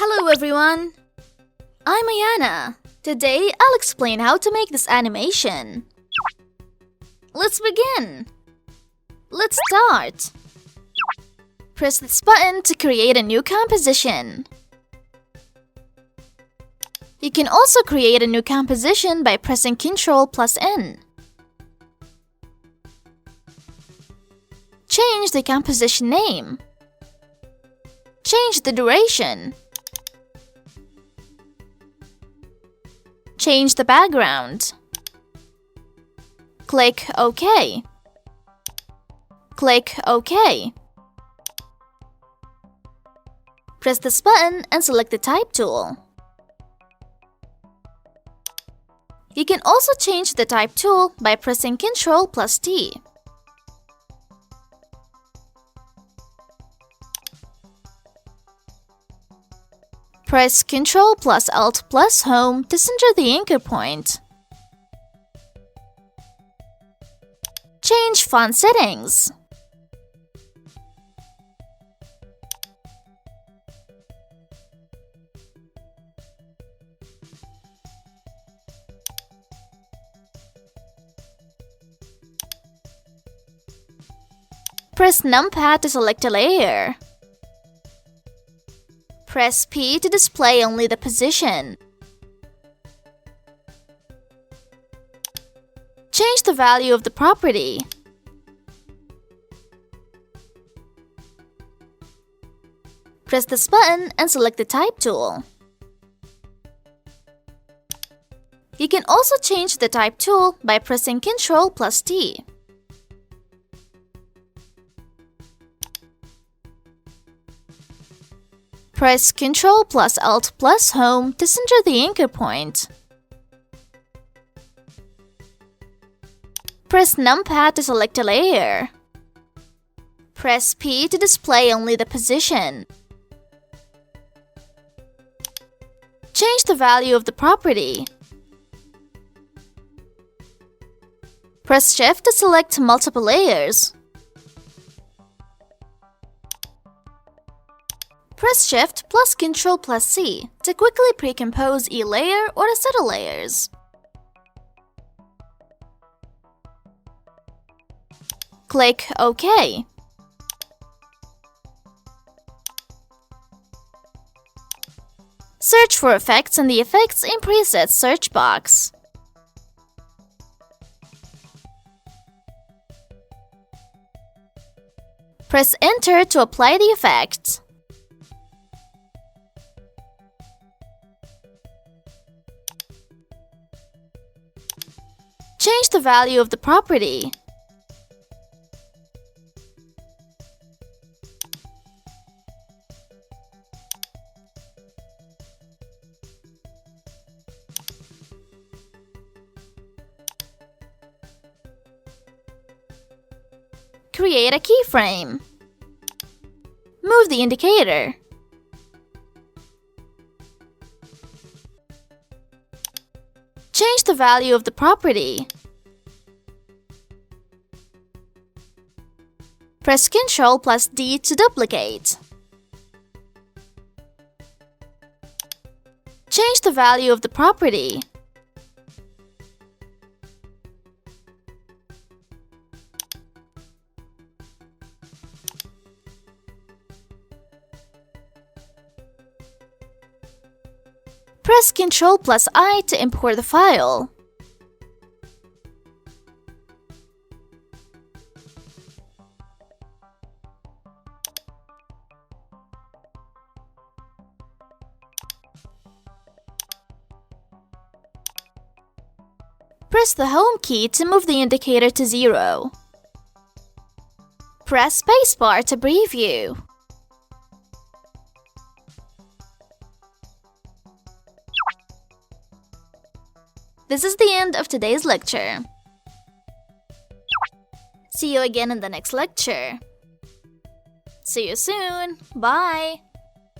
Hello everyone! I'm AYANA. Today, I'll explain how to make this animation. Let's begin! Let's start! Press this button to create a new composition. You can also create a new composition by pressing Ctrl+N. Change the composition name. Change the duration. Change the background. Click OK. Click OK. Press this button and select the Type tool. You can also change the Type tool by pressing Ctrl+T. Press Ctrl+Alt+Home to center the anchor point. Change font settings. Press numpad to select a layer. Press P to display only the position. Change the value of the property. Press this button and select the Type tool. You can also change the Type tool by pressing Ctrl+T. Press Ctrl+Alt+Home to center the anchor point. Press numpad to select a layer. Press P to display only the position. Change the value of the property. Press Shift to select multiple layers. Press Shift plus Ctrl+C to quickly pre-compose a layer or a set of layers. Click OK. Search for effects in the Effects and Presets search box. Press Enter to apply the effect. Change the value of the property. Create a keyframe. Move the indicator. Change the value of the property. Press Ctrl+D to duplicate. Change the value of the property. Press Ctrl+I to import the file. Press the Home key to move the indicator to 0. Press Spacebar to preview. This is the end of today's lecture. See you again in the next lecture. See you soon. Bye.